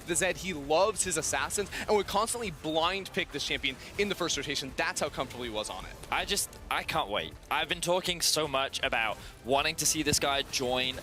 the Zed. He loves his assassins and would constantly blind pick this champion in the first rotation. That's how comfortable he was on it. I can't wait. I've been talking so much about wanting to see this guy join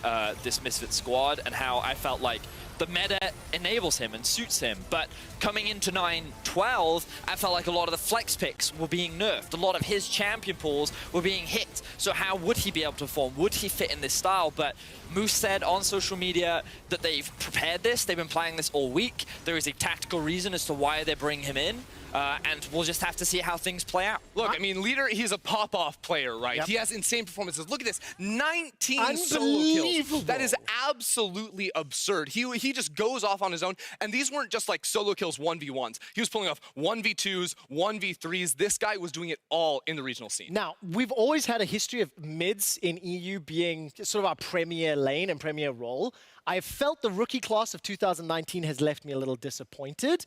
this Misfits squad and how I felt like the meta enables him and suits him. But coming into 9-12, I felt like a lot of the flex picks were being nerfed. A lot of his champion pools were being hit. So how would he be able to perform? Would he fit in this style? But Moose said on social media that they've prepared this. They've been playing this all week. There is a tactical reason as to why they're bringing him in. And we'll just have to see how things play out. Look, I mean, Leader, he's a pop-off player, right? Yep. He has insane performances. Look at this, 19 solo kills. That is absolutely absurd. He just goes off on his own, and these weren't just like solo kills 1v1s. He was pulling off 1v2s, 1v3s. This guy was doing it all in the regional scene. Now, we've always had a history of mids in EU being sort of our premier lane and premier role. I felt the rookie class of 2019 has left me a little disappointed.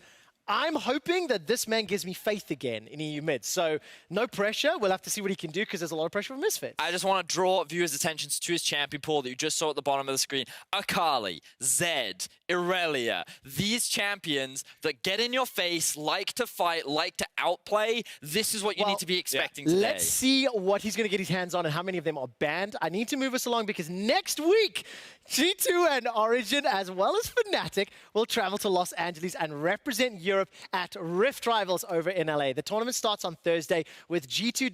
I'm hoping that this man gives me faith again in EU mid. So no pressure. We'll have to see what he can do because there's a lot of pressure from Misfits. I just want to draw viewers' attention to his champion pool that you just saw at the bottom of the screen. Akali, Zed, Irelia. These champions that get in your face, like to fight, like to outplay. This is what you need to be expecting today. Let's see what he's going to get his hands on and how many of them are banned. I need to move us along because next week, G2 and Origen, as well as Fnatic, will travel to Los Angeles and represent Europe at Rift Rivals over in LA. The tournament starts on Thursday with G2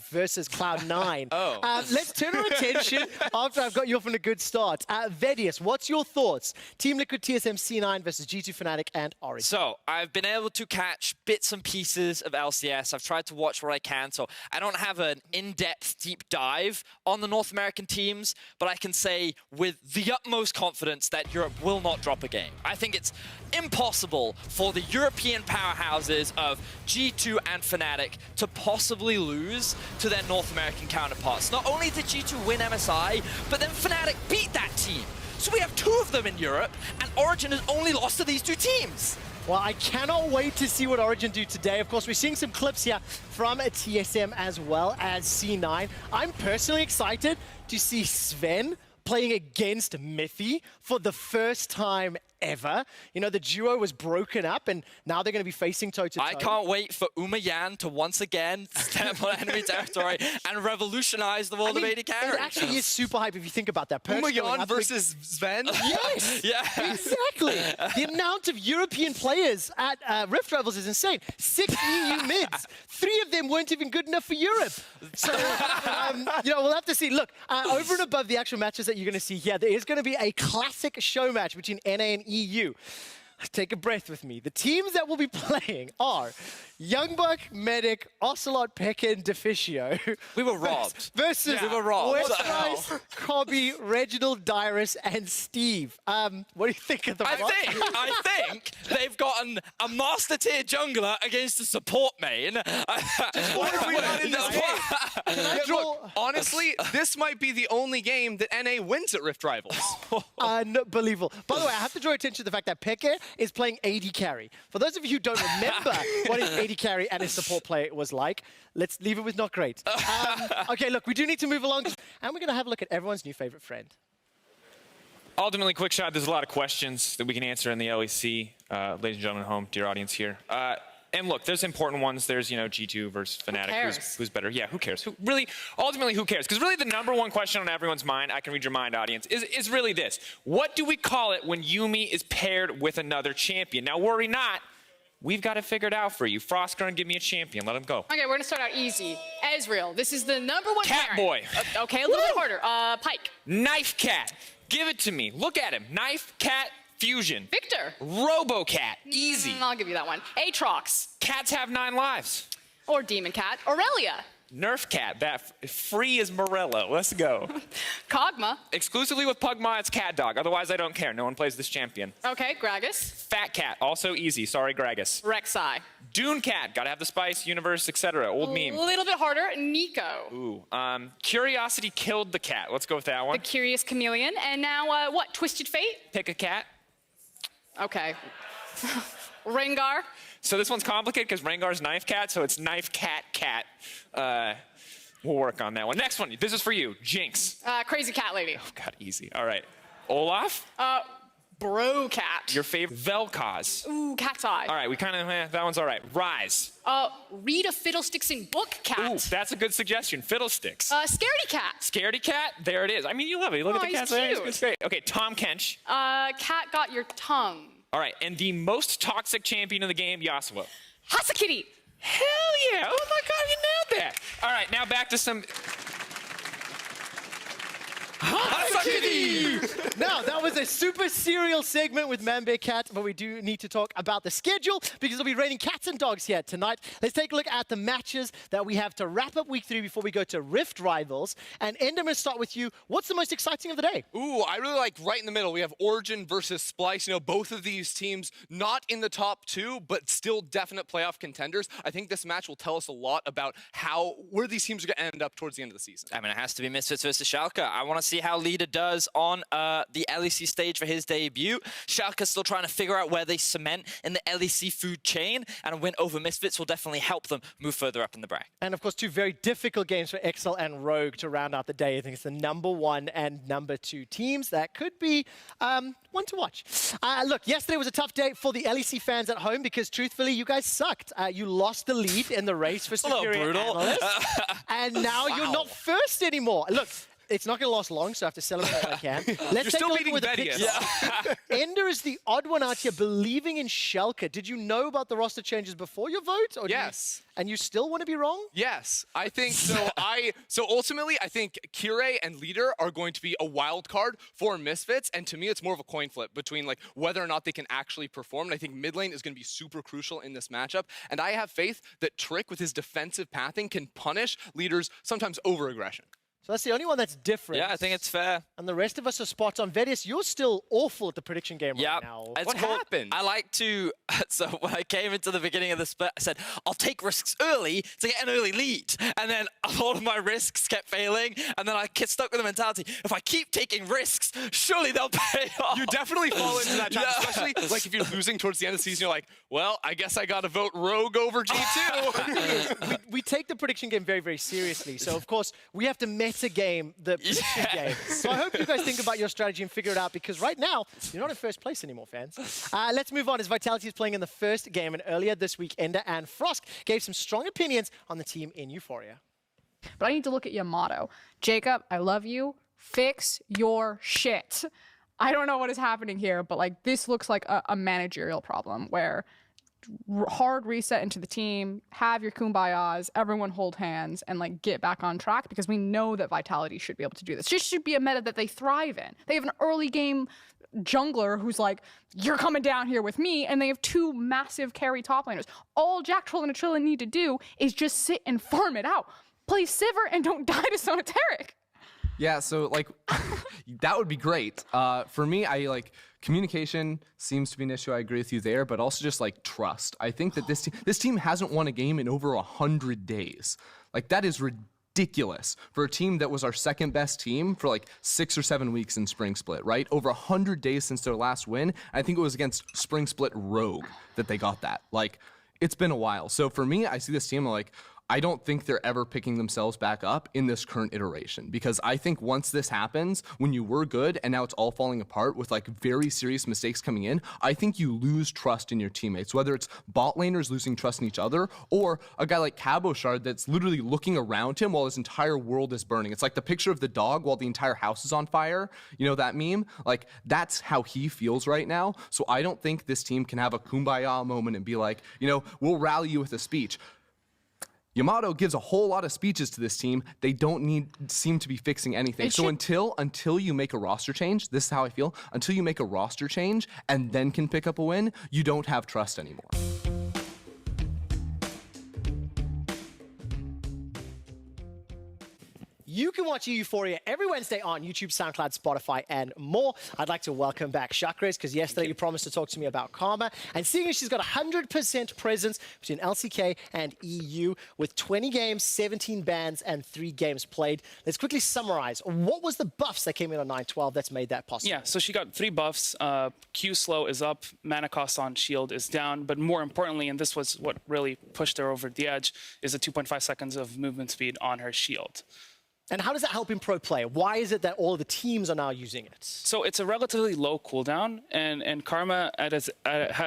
versus Cloud9. Let's turn our attention after I've got you off on a good start. Vedius, what's your thoughts? Team Liquid TSM C9 versus G2 Fnatic and Origen. So, I've been able to catch bits and pieces of LCS. I've tried to watch what I can, so I don't have an in-depth deep dive on the North American teams, but I can say with the utmost confidence that Europe will not drop a game. I think it's impossible for the European powerhouses of G2 and Fnatic to possibly lose to their North American counterparts. Not only did G2 win MSI, but then Fnatic beat that team. So we have two of them in Europe, and Origen has only lost to these two teams. Well, I cannot wait to see what Origen do today. Of course, we're seeing some clips here from a TSM as well as C9. I'm personally excited to see Sven playing against Mithy for the first time ever. You know, the duo was broken up, and now they're going to be facing toe-to-toe. I can't wait for Umayan to once again step on enemy territory and revolutionize the world of AD carry. It actually is super hype if you think about that. Umayan versus Sven? Yes! Yeah. Exactly! The amount of European players at Rift Rivals is insane. 6 EU mids. 3 of them weren't even good enough for Europe. So, you know, we'll have to see. Look, over and above the actual matches that you're going to see here, there is going to be a classic show match between NA and EU. Take a breath with me. The teams that will be playing are Youngbuck, Medic, Ocelot, Pekin, Deficio. We were robbed. Versus we were robbed. Westlice, Cobby, Reginald, Dyrus, and Steve. What do you think of the I think they've gotten a master tier jungler against a support main. Why are we not in this game? Look, honestly, this might be the only game that NA wins at Rift Rivals. Unbelievable. By the way, I have to draw attention to the fact that Pekin is playing AD carry. For those of you who don't remember what his AD carry and his support play was like, let's leave it with not great. Okay, look, we do need to move along, and we're going to have a look at everyone's new favorite friend. Ultimately, quick shot, there's a lot of questions that we can answer in the LEC. Ladies and gentlemen at home, dear audience here. And look, there's important ones. There's, you know, G2 versus Fnatic. Who's better? Yeah, who cares? Ultimately, who cares? Because really the number one question on everyone's mind, I can read your mind, audience, is really this. What do we call it when Yuumi is paired with another champion? Now, worry not. We've got it figured out for you. Frostgurn, give me a champion. Let him go. Okay, we're going to start out easy. Ezreal, this is the #1 Cat boy. Okay, a little bit harder. Pike. Knife Cat. Give it to me. Look at him. Knife Cat Fusion. Victor. Robocat. Easy. I'll give you that one. Aatrox. Cats have 9 lives. Or Demon Cat. Aurelia. Nerf Cat. That free as Morello. Let's go. Kog'Maw. Exclusively with Pugma, it's Cat Dog. Otherwise, I don't care. No one plays this champion. Okay, Gragas. Fat Cat. Also easy. Sorry, Gragas. Rek'Sai. Dune Cat. Gotta have the spice, universe, etc. Old meme. A little bit harder. Nico. Ooh. Curiosity killed the cat. Let's go with that one. The Curious Chameleon. And now, what? Twisted Fate? Pick a cat. Okay. Rengar. So this one's complicated because Rengar's Knife Cat, so it's Knife Cat Cat. We'll work on that one. Next one. This is for you. Jinx. Crazy Cat Lady. Oh, God, easy. All right. Olaf? Bro Cat. Your favorite? Vel'Koz. Ooh, Cat's Eye. All right, we kind of, that one's all right. Rise. Rita Fiddlesticks in Book Cat. Ooh, that's a good suggestion. Fiddlesticks. Scaredy Cat. Scaredy Cat, there it is. I mean, you love it. Look at the he's cat there. cute. It's great. Okay, Tom Kench. Cat Got Your Tongue. All right, and the most toxic champion in the game, Yasuo. Hasakitty. Hell yeah. Oh my God, you nailed that. All right, now back to some... Now, that was a super serial segment with Manbear Cat, but we do need to talk about the schedule because it'll be raining cats and dogs here tonight. Let's take a look at the matches that we have to wrap up week 3 before we go to Rift Rivals. And Ender, I'm going to start with you. What's the most exciting of the day? Ooh, I really like right in the middle. We have Origen versus Splyce. You know, both of these teams not in the top 2, but still definite playoff contenders. I think this match will tell us a lot about where these teams are going to end up towards the end of the season. I mean, it has to be Misfits versus Schalke. I want to see how Leader does on the LEC stage for his debut. Schalke's still trying to figure out where they cement in the LEC food chain, and a win over Misfits will definitely help them move further up in the bracket. And of course, 2 very difficult games for Excel and Rogue to round out the day. I think it's the number 1 and number 2 teams. That could be one to watch. Look, yesterday was a tough day for the LEC fans at home because truthfully, you guys sucked. You lost the lead in the race for Superior Analyst, and now you're not first anymore. Look, it's not going to last long, so I have to celebrate what I can. Let's take a look with the picks. Ender is the odd one out here believing in Schalke. Did you know about the roster changes before your vote? Or Yes. And you still want to be wrong? Yes, I think so. So ultimately, I think Kirei and Leader are going to be a wild card for Misfits, and to me, it's more of a coin flip between like whether or not they can actually perform. And I think mid lane is going to be super crucial in this matchup. And I have faith that Trick, with his defensive pathing, can punish Leader's sometimes over-aggression. So that's the only one that's different. Yeah, I think it's fair. And the rest of us are spot on. Vedius, you're still awful at the prediction game right now. What happened? I like to, so when I came into the beginning of the split, I said, I'll take risks early to get an early lead. And then a lot of my risks kept failing. And then I get stuck with the mentality, if I keep taking risks, surely they'll pay off. You definitely fall into that trap, especially like if you're losing towards the end of the season, you're like, well, I guess I got to vote Rogue over G2. we take the prediction game very, very seriously. So, of course, we have to meta-game the prediction game. So I hope you guys think about your strategy and figure it out, because right now, you're not in first place anymore, fans. Let's move on, as Vitality is playing in the first game. And earlier this week, Ender and Frosk gave some strong opinions on the team in Euphoria. But I need to look at your motto. Jacob, I love you. Fix your shit. I don't know what is happening here, but like this looks like a managerial problem where hard reset into the team, have your kumbayas, everyone hold hands, and like get back on track, because we know that Vitality should be able to do this. This should be a meta that they thrive in. They have an early game jungler who's like, you're coming down here with me, and they have 2 massive carry top laners. All Jack Troll and Atrilla need to do is just sit and farm it out. Play Sivir and don't die to Sonateric. Yeah, so like that would be great. For me, I like communication seems to be an issue. I agree with you there, but also just like trust. I think that this team hasn't won a game in over 100 days. Like that is ridiculous for a team that was our second best team for like 6 or 7 weeks in Spring Split, right? Over 100 days since their last win. I think it was against Spring Split Rogue that they got that. Like it's been a while. So for me, I see this team like, I don't think they're ever picking themselves back up in this current iteration, because I think once this happens, when you were good and now it's all falling apart with like very serious mistakes coming in, I think you lose trust in your teammates, whether it's bot laners losing trust in each other or a guy like Cabochard that's literally looking around him while his entire world is burning. It's like the picture of the dog while the entire house is on fire. You know that meme? Like that's how he feels right now. So I don't think this team can have a kumbaya moment and be like, you know, we'll rally you with a speech. Yamato gives a whole lot of speeches to this team. They don't seem to be fixing anything. So until you make a roster change, this is how I feel, until you make a roster change and then can pick up a win, you don't have trust anymore. You can watch Euphoria every Wednesday on YouTube, SoundCloud, Spotify, and more. I'd like to welcome back Chakras, because yesterday you promised to talk to me about Karma. And seeing as she's got 100% presence between LCK and EU, with 20 games, 17 bans, and 3 games played, let's quickly summarize. What was the buffs that came in on 9/12 that's made that possible? Yeah, so she got 3 buffs. Q slow is up, mana cost on shield is down, but more importantly, and this was what really pushed her over the edge, is the 2.5 seconds of movement speed on her shield. And how does that help in pro play? Why is it that all of the teams are now using it? So it's a relatively low cooldown, and Karma at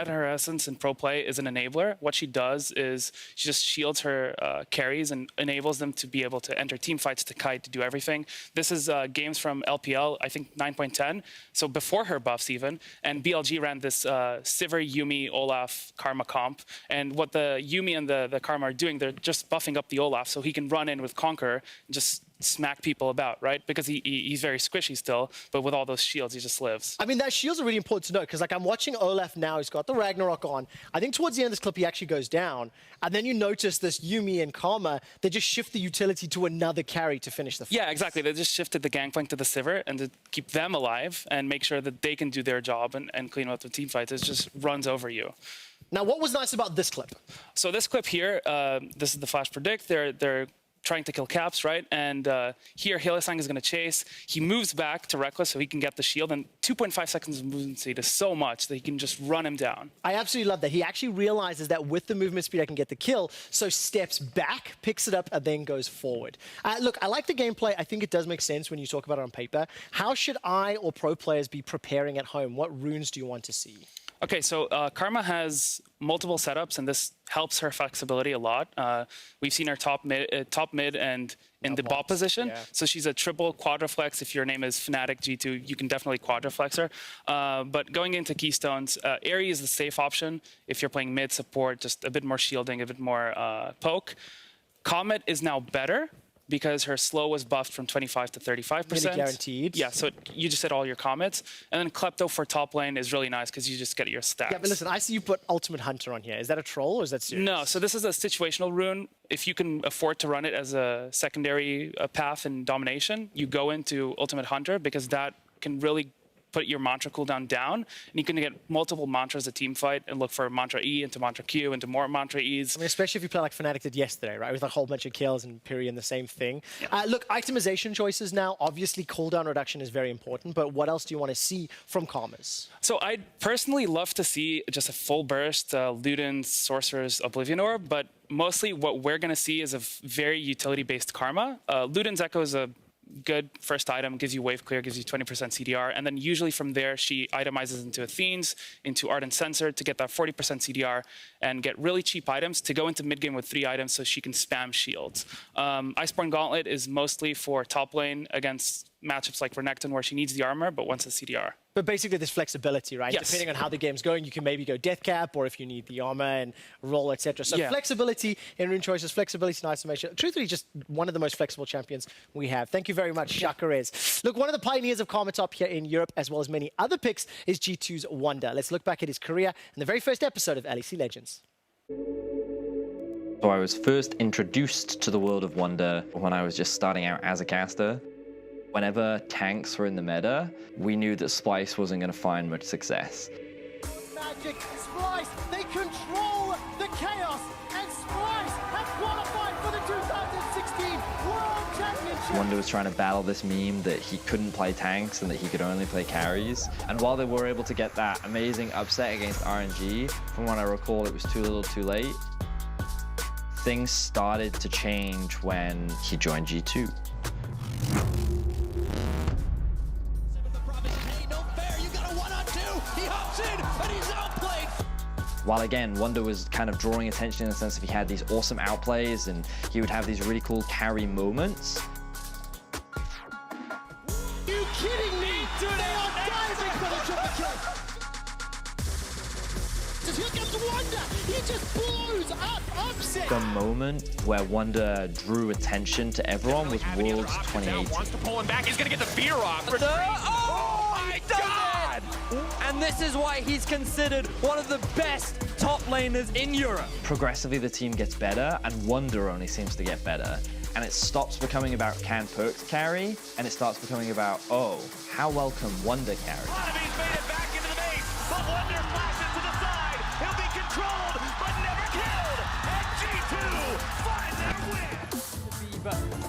her essence in pro play is an enabler. What she does is she just shields her carries and enables them to be able to enter team fights, to kite, to do everything. This is games from LPL, I think 9.10, so before her buffs even, and BLG ran this Sivir, Yuumi, Olaf, Karma comp, and what the Yuumi and the Karma are doing, they're just buffing up the Olaf so he can run in with Conqueror and just smack people about, right? Because he's very squishy still, but with all those shields, he just lives. I mean, that shields are really important to know because, like, I'm watching Olaf now. He's got the Ragnarok on. I think towards the end of this clip, he actually goes down. And then you notice this Yuumi and Karma, they just shift the utility to another carry to finish the fight. Yeah, exactly. They just shifted the Gangplank to the Sivir and to keep them alive and make sure that they can do their job and clean up the team fights. It just runs over you. Now, what was nice about this clip? So this clip here, this is the Flash Predict. They're trying to kill Caps, right? And here, Hylissang is going to chase. He moves back to Reckless so he can get the shield, and 2.5 seconds of movement speed is so much that he can just run him down. I absolutely love that. He actually realizes that with the movement speed, I can get the kill, so steps back, picks it up, and then goes forward. Look, I like the gameplay. I think it does make sense when you talk about it on paper. How should I or pro players be preparing at home? What runes do you want to see? Okay, so Karma has multiple setups, and this helps her flexibility a lot. We've seen her top mid and in the bot position. Yeah. So she's a triple quadriflex. If your name is Fnatic G2, you can definitely quadriflex her. But going into Keystones, Aerie is the safe option. If you're playing mid support, just a bit more shielding, a bit more poke. Comet is now better, because her slow was buffed from 25 to 35%. Really guaranteed. Yeah, so you just hit all your comets. And then Klepto for top lane is really nice because you just get your stacks. Yeah, but listen, I see you put Ultimate Hunter on here. Is that a troll or is that serious? No, so this is a situational rune. If you can afford to run it as a secondary path in domination, you go into Ultimate Hunter because that can really put your mantra cooldown down, and you can get multiple mantras a team fight and look for mantra E into mantra Q into more mantra E's. I mean, especially if you play like Fnatic did yesterday, right? With a whole bunch of kills and Pyrian the same thing. Yeah. Look, itemization choices now, obviously cooldown reduction is very important, but what else do you want to see from Karmas? So I'd personally love to see just a full burst Ludens, Sorcerer's Oblivion Orb, but mostly what we're going to see is a very utility-based Karma. Ludens Echo is a good first item, gives you wave clear, gives you 20% CDR, and then usually from there she itemizes into Athenes, into Ardent Sensor to get that 40% CDR and get really cheap items to go into mid game with 3 items so she can spam shields. Iceborne Gauntlet is mostly for top lane against matchups like Renekton where she needs the armor but wants the CDR. But basically there's flexibility, right? Yes. Depending on how the game's going, you can maybe go death cap or if you need the armor and roll, etc. So flexibility in rune choices, flexibility in isolation. Truthfully, just one of the most flexible champions we have. Thank you very much, Shakarez. Look, one of the pioneers of Karma top here in Europe, as well as many other picks, is G2's Wonder. Let's look back at his career in the very first episode of LEC Legends. So I was first introduced to the world of Wonder when I was just starting out as a caster. Whenever tanks were in the meta, we knew that Splyce wasn't going to find much success. Magic, Splyce, they control the chaos, and Splyce have qualified for the 2016 World Championship. Wonder was trying to battle this meme that he couldn't play tanks and that he could only play carries. And while they were able to get that amazing upset against RNG, from what I recall, it was too little too late. Things started to change when he joined G2. While again, Wonder was kind of drawing attention in the sense that he had these awesome outplays and he would have these really cool carry moments. You kidding me? They are diving for the triple kill. Here comes Wonder. He just blows up, upset. The moment where Wonder drew attention to everyone was Worlds 2018. Wants to pull him back. He's gonna get the fear off. Oh my God! And this is why he's considered one of the best top laners in Europe. Progressively, the team gets better, and Wonder only seems to get better. And it stops becoming about can Perks carry, and it starts becoming about, oh, how well can Wonder carry? He's made it back into the base, but Wonder flashes to the side. He'll be controlled, but never killed. And G2 finds their win.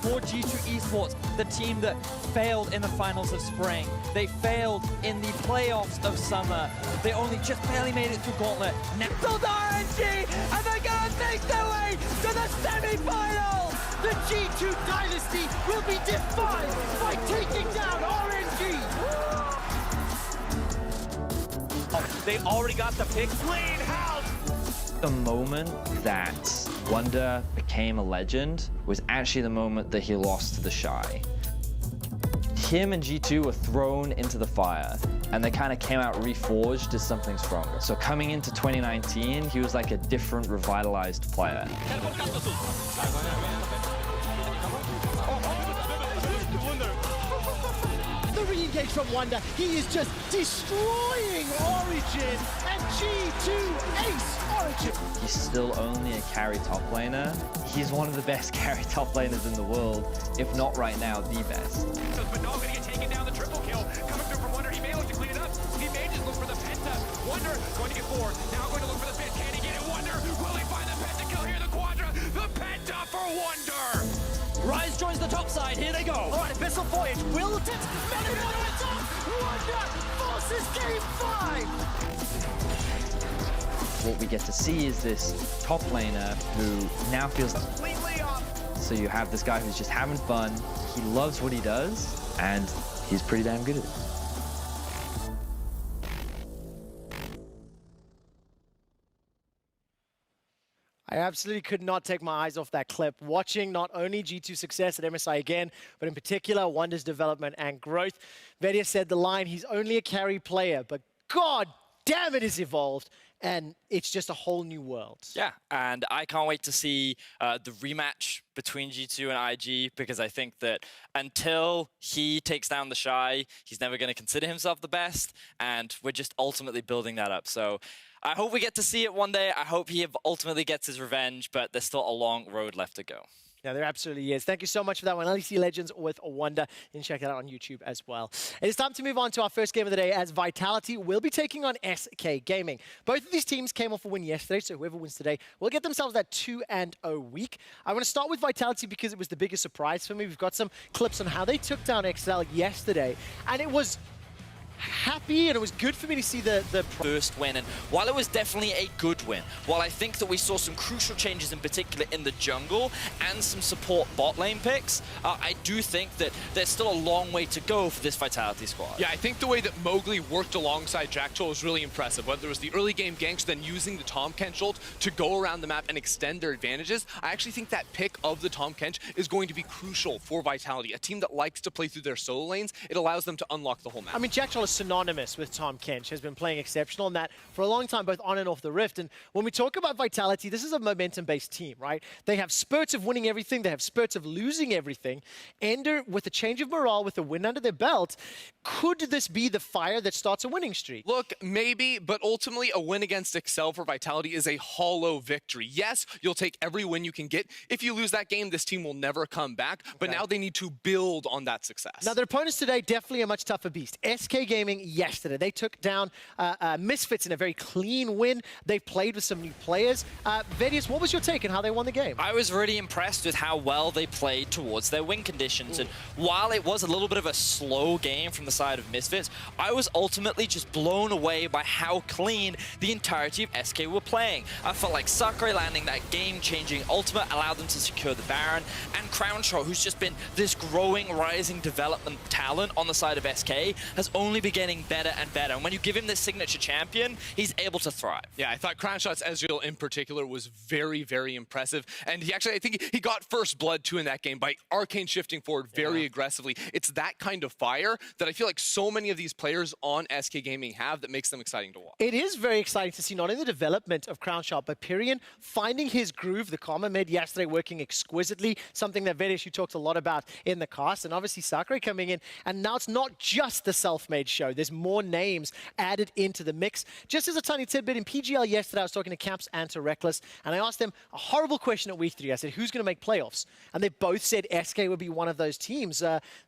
for G2 Esports, the team that failed in the finals of spring. They failed in the playoffs of summer. They only just barely made it through Gauntlet. Now RNG, and they're gonna make their way to the semi-finals! The G2 dynasty will be defined by taking down RNG. They already got the pick. Clean house. The moment that Wonder became a legend was actually the moment that he lost to the Shy. Him and G2 were thrown into the fire, and they kind of came out reforged as something stronger. So coming into 2019, he was like a different, revitalized player. The re-engage from Wonder. He is just destroying Origen and G2 ace Origen. He's still only a carry top laner. He's one of the best carry top laners in the world, if not right now, the best. But now going to get taken down, the triple kill. Coming through from Wonder, he may look to clean it up. He may just look for the penta. Wonder going to get 4. Now going to look for the pit. Can he get it? Wonder, will he find the penta kill here? The quadra, the penta for Wonder. Rise joins the top side, here they go. All right, Abyssal Voyage will it? Wonder forces game 5. What we get to see is this top laner who now feels completely off. So you have this guy who's just having fun. He loves what he does, and he's pretty damn good at it. I absolutely could not take my eyes off that clip. Watching not only G2's success at MSI again, but in particular, Wonder's development and growth. Vedia said the line, he's only a carry player, but god damn it is evolved. And it's just a whole new world. Yeah, and I can't wait to see the rematch between G2 and IG, because I think that until he takes down the Shy, he's never going to consider himself the best, and we're just ultimately building that up. So I hope we get to see it one day. I hope he ultimately gets his revenge, but there's still a long road left to go. Yeah, there absolutely is. Thank you so much for that one. LEC Legends with Wonder. You can check that out on YouTube as well. It is time to move on to our first game of the day, as Vitality will be taking on SK Gaming. Both of these teams came off a win yesterday, so whoever wins today will get themselves that 2-0 week. I want to start with Vitality because it was the biggest surprise for me. We've got some clips on how they took down XL yesterday, and it was happy, and it was good for me to see the first win. And while it was definitely a good win, while I think that we saw some crucial changes in particular in the jungle and some support bot lane picks, I do think that there's still a long way to go for this Vitality squad. Yeah, I think the way that Mowgli worked alongside Jackal was really impressive. Whether it was the early game ganks, then using the Tahm Kench ult to go around the map and extend their advantages, I actually think that pick of the Tahm Kench is going to be crucial for Vitality. A team that likes to play through their solo lanes, it allows them to unlock the whole map. I mean, Jackal is synonymous with Tahm Kench, has been playing exceptional in that for a long time, both on and off the Rift. And when we talk about Vitality, this is a momentum-based team, right? They have spurts of winning everything, they have spurts of losing everything. Ender, with a change of morale, with a win under their belt, could this be the fire that starts a winning streak? Look, maybe, but ultimately a win against Excel for Vitality is a hollow victory. Yes, you'll take every win you can get. If you lose that game, this team will never come back, but now they need to build on that success. Now, their opponents today, definitely a much tougher beast. SK Gaming yesterday, they took down Misfits in a very clean win. They've played with some new players. Vedius, what was your take on how they won the game? I was really impressed with how well they played towards their win conditions. And while it was a little bit of a slow game from the side of Misfits, I was ultimately just blown away by how clean the entirety of SK were playing. I felt like Sakurai landing that game-changing ultimate allowed them to secure the Baron, and Crownshaw, who's just been this growing, rising development talent on the side of SK, has only been getting better and better. And when you give him this signature champion, he's able to thrive. Yeah, I thought Crownshot's Ezreal in particular was very, very impressive. And he actually, I think he got first blood too in that game by Arcane shifting forward very aggressively. It's that kind of fire that I feel like so many of these players on SK Gaming have that makes them exciting to watch. It is very exciting to see not only the development of Crownshot, but Pyrion finding his groove, the comma mid yesterday working exquisitely, something that Vedish, you talked a lot about in the cast, and obviously Sakurai coming in, and now it's not just the self-made show. There's more names added into the mix. Just as a tiny tidbit, in PGL yesterday, I was talking to Camps and to Reckless, and I asked them a horrible question at week 3. I said, who's going to make playoffs? And they both said SK would be one of those teams.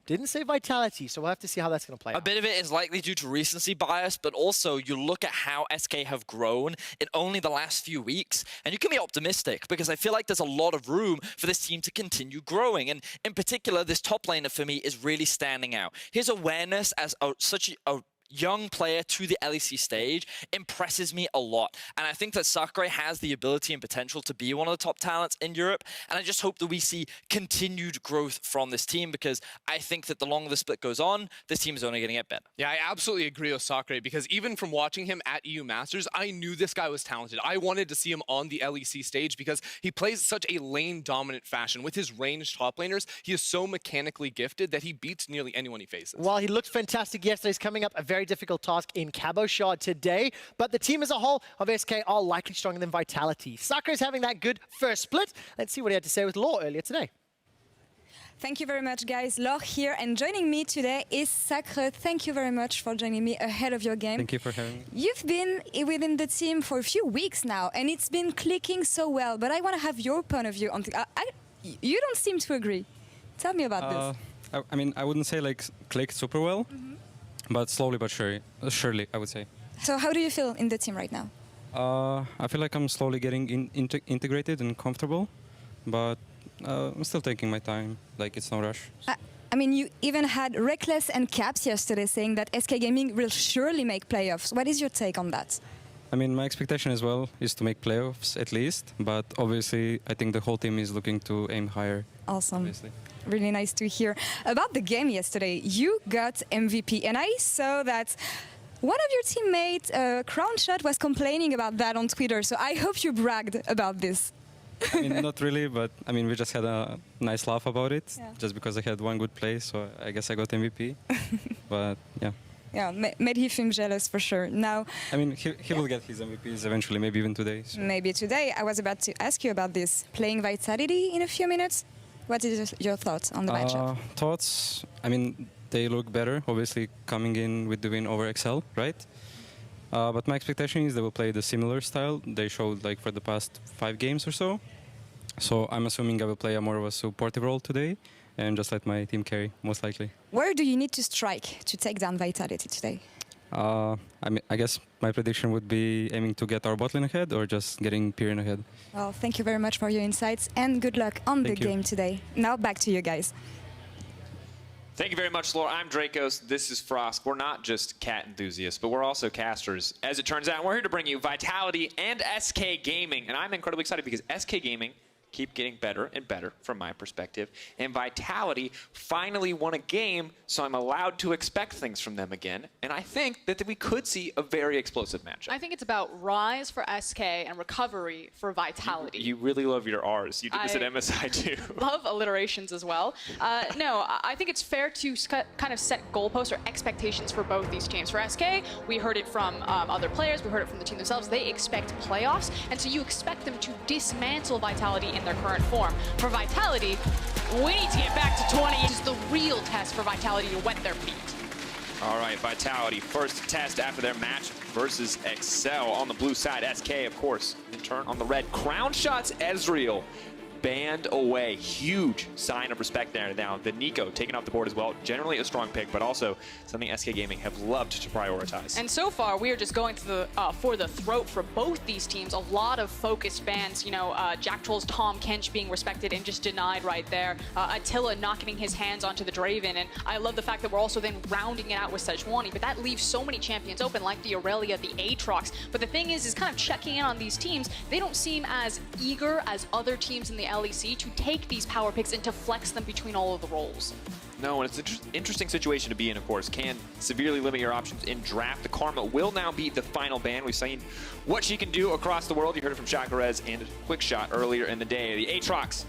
Didn't say Vitality, so we'll have to see how that's going to play out. A bit of it is likely due to recency bias, but also you look at how SK have grown in only the last few weeks, and you can be optimistic because I feel like there's a lot of room for this team to continue growing. And in particular, this top laner for me is really standing out. His awareness as such a young player to the LEC stage impresses me a lot. And I think that Sakurai has the ability and potential to be one of the top talents in Europe. And I just hope that we see continued growth from this team because I think that the longer the split goes on, this team is only going to get better. Yeah, I absolutely agree with Sakurai because even from watching him at EU Masters, I knew this guy was talented. I wanted to see him on the LEC stage because he plays such a lane-dominant fashion. With his ranged top laners, he is so mechanically gifted that he beats nearly anyone he faces. While he looked fantastic yesterday, he's coming up a very difficult task in Cabo Shard today, but the team as a whole of SK are likely stronger than Vitality. Sakurai's having that good first split. Let's see what he had to say with Law earlier today. Thank you very much, guys. Laure here, and joining me today is Sakurai. Thank you very much for joining me ahead of your game. Thank you for having me. You've been within the team for a few weeks now, and it's been clicking so well, but I want to have your point of view on you don't seem to agree. Tell me about this. I mean, I wouldn't say like clicked super well, but slowly but surely, I would say. So how do you feel in the team right now? I feel like I'm slowly getting integrated and comfortable, but I'm still taking my time. Like, it's no rush. I mean, you even had Reckless and Caps yesterday saying that SK Gaming will surely make playoffs. What is your take on that? I mean, my expectation as well is to make playoffs at least, but obviously I think the whole team is looking to aim higher. Awesome. Obviously. Really nice to hear. About the game yesterday, you got MVP, and I saw that one of your teammates, Crown Shot, was complaining about that on Twitter, so I hope you bragged about this. I mean, not really, but I mean, we just had a nice laugh about it, just because I had one good play, so I guess I got MVP. But yeah. Yeah, made him jealous for sure. Now, I mean, he will get his MVPs eventually, maybe even today. So. Maybe today. I was about to ask you about this. Playing Vitality in a few minutes. What is your thoughts on the matchup? Thoughts? I mean, they look better, obviously coming in with the win over XL, right? But my expectation is they will play the similar style they showed like for the past 5 games or so. So I'm assuming I will play a more of a supportive role today and just let my team carry, most likely. Where do you need to strike to take down Vitality today? I mean, I guess my prediction would be aiming to get our bot lane ahead or just getting Pyrian ahead. Well, thank you very much for your insights and good luck on the game today. Now back to you guys. Thank you very much, Laura. I'm Dracos. This is Frost. We're not just cat enthusiasts, but we're also casters. As it turns out, we're here to bring you Vitality and SK Gaming. And I'm incredibly excited because SK Gaming keep getting better and better from my perspective. And Vitality finally won a game, so I'm allowed to expect things from them again. And I think that we could see a very explosive matchup. I think it's about rise for SK and recovery for Vitality. You really love your R's. You did this at MSI too. Love alliterations as well. No, I think it's fair to kind of set goalposts or expectations for both these teams. For SK, we heard it from other players, we heard it from the team themselves. They expect playoffs, and so you expect them to dismantle Vitality in their current form. For Vitality, we need to get back to 20. It's the real test for Vitality to wet their feet. All right, Vitality, first test after their match versus XL. On the blue side, SK, of course. In turn, on the red, Crown Shots Ezreal banned away. Huge sign of respect there. Now, the Nico taken off the board as well. Generally a strong pick, but also something SK Gaming have loved to prioritize. And so far, we are just going to for the throat for both these teams. A lot of focused bans. You know, Jack Troll's Tom Kench being respected and just denied right there. Attila not getting his hands onto the Draven. And I love the fact that we're also then rounding it out with Sejuani. But that leaves so many champions open, like the Aurelia, the Aatrox. But the thing is kind of checking in on these teams. They don't seem as eager as other teams in the LEC to take these power picks and to flex them between all of the roles. No, and it's an interesting situation to be in, of course. Can severely limit your options in draft. The Karma will now be the final ban. We've seen what she can do across the world. You heard it from Chakrez and Quickshot earlier in the day. The Aatrox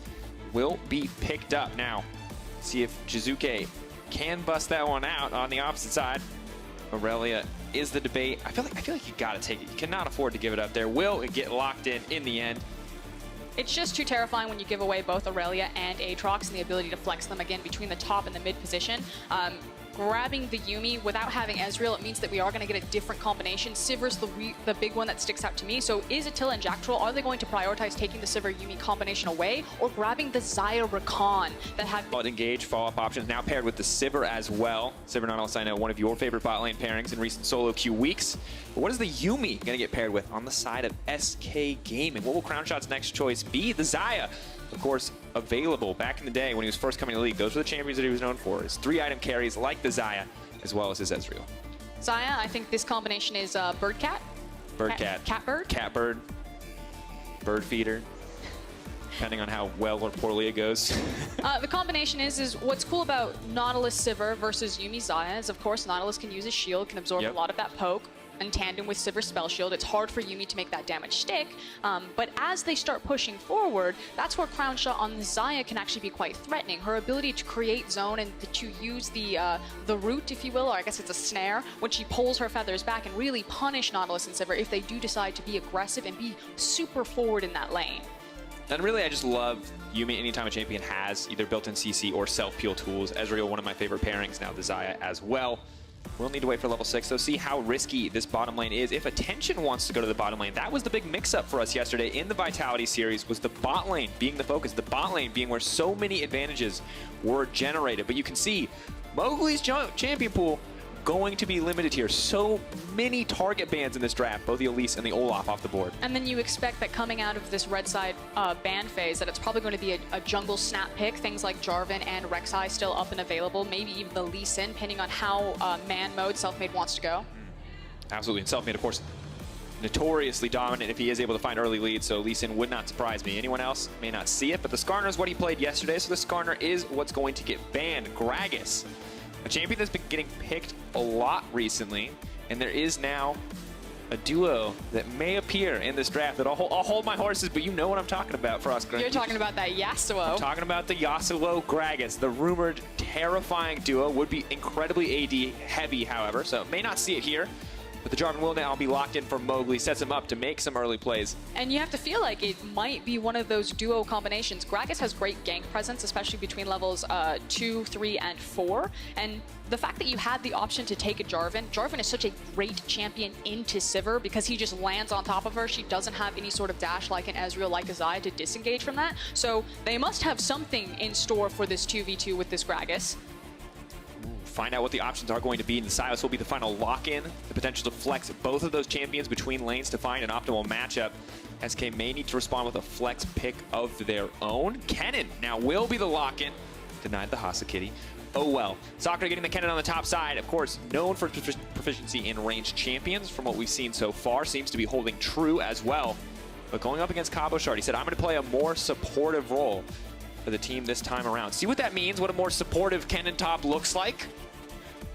will be picked up. Now, see if Jizuke can bust that one out on the opposite side. Aurelia is the debate. I feel like you gotta take it. You cannot afford to give it up there. Will it get locked in the end? It's just too terrifying when you give away both Aurelia and Aatrox and the ability to flex them again between the top and the mid position. grabbing the Yuumi without having Ezreal, it means that we are going to get a different combination. Sivir's the big one that sticks out to me. So is Attila and Jacktroll, are they going to prioritize taking the Sivir-Yuumi combination away or grabbing the Xayah Rakan that had... Engage follow-up options now paired with the Sivir as well. Sivir, not also I know one of your favorite bot lane pairings in recent solo queue weeks. But what is the Yuumi going to get paired with on the side of SK Gaming? What will CrownShot's next choice be? The Xayah, of course, available back in the day when he was first coming to the league. Those were the champions that he was known for. His 3-item carries like the Xayah, as well as his Ezreal. Xayah, I think this combination is Bird Cat. Bird Cat. Catbird. Catbird. Bird feeder. Depending on how well or poorly it goes. The combination is what's cool about Nautilus Sivir versus Yuumi Xayah is, of course, Nautilus can use his shield, can absorb a lot of that poke. In tandem with Sivir's spell shield, it's hard for Yuumi to make that damage stick. But as they start pushing forward, that's where CrownShot on the Xayah can actually be quite threatening. Her ability to create zone and to use the root, if you will, or I guess it's a snare, when she pulls her feathers back and really punish Nautilus and Sivir if they do decide to be aggressive and be super forward in that lane. And really, I just love Yuumi anytime a champion has either built-in CC or self-peel tools. Ezreal, one of my favorite pairings, now the Xayah as well. We'll need to wait for level 6, though, see how risky this bottom lane is. If Attention wants to go to the bottom lane, that was the big mix-up for us yesterday in the Vitality series, was the bot lane being the focus, the bot lane being where so many advantages were generated. But you can see Mowgli's champion pool going to be limited here. So many target bans in this draft, both the Elise and the Olaf off the board. And then you expect that coming out of this red side ban phase that it's probably going to be a jungle snap pick, things like Jarvan and Rek'Sai still up and available, maybe even the Lee Sin, depending on how man mode Selfmade wants to go. Absolutely, and Selfmade, of course, notoriously dominant if he is able to find early leads, so Lee Sin would not surprise me. Anyone else may not see it, but the Skarner is what he played yesterday, so the Skarner is what's going to get banned. Gragas, a champion that's been getting picked a lot recently, and there is now a duo that may appear in this draft that I'll hold my horses, but you know what I'm talking about, Frost. You're talking about that Yasuo. I'm talking about the Yasuo Gragas, the rumored terrifying duo. Would be incredibly AD heavy, however, so may not see it here. But the Jarvan will now be locked in for Mowgli, sets him up to make some early plays. And you have to feel like it might be one of those duo combinations. Gragas has great gank presence, especially between levels 2, 3, and 4. And the fact that you had the option to take a Jarvan is such a great champion into Sivir because he just lands on top of her. She doesn't have any sort of dash like an Ezreal, like a Xayah to disengage from that. So they must have something in store for this 2v2 with this Gragas. Find out what the options are going to be, and the Silas will be the final lock-in, the potential to flex both of those champions between lanes to find an optimal matchup. SK may need to respond with a flex pick of their own. Kennen now will be the lock-in. Denied the Hasakitty. Oh well. Sakura getting the Kennen on the top side, of course, known for proficiency in ranged champions from what we've seen so far, seems to be holding true as well. But going up against Cabo Shard, he said, I'm going to play a more supportive role for the team this time around. See what that means, what a more supportive Kennen top looks like?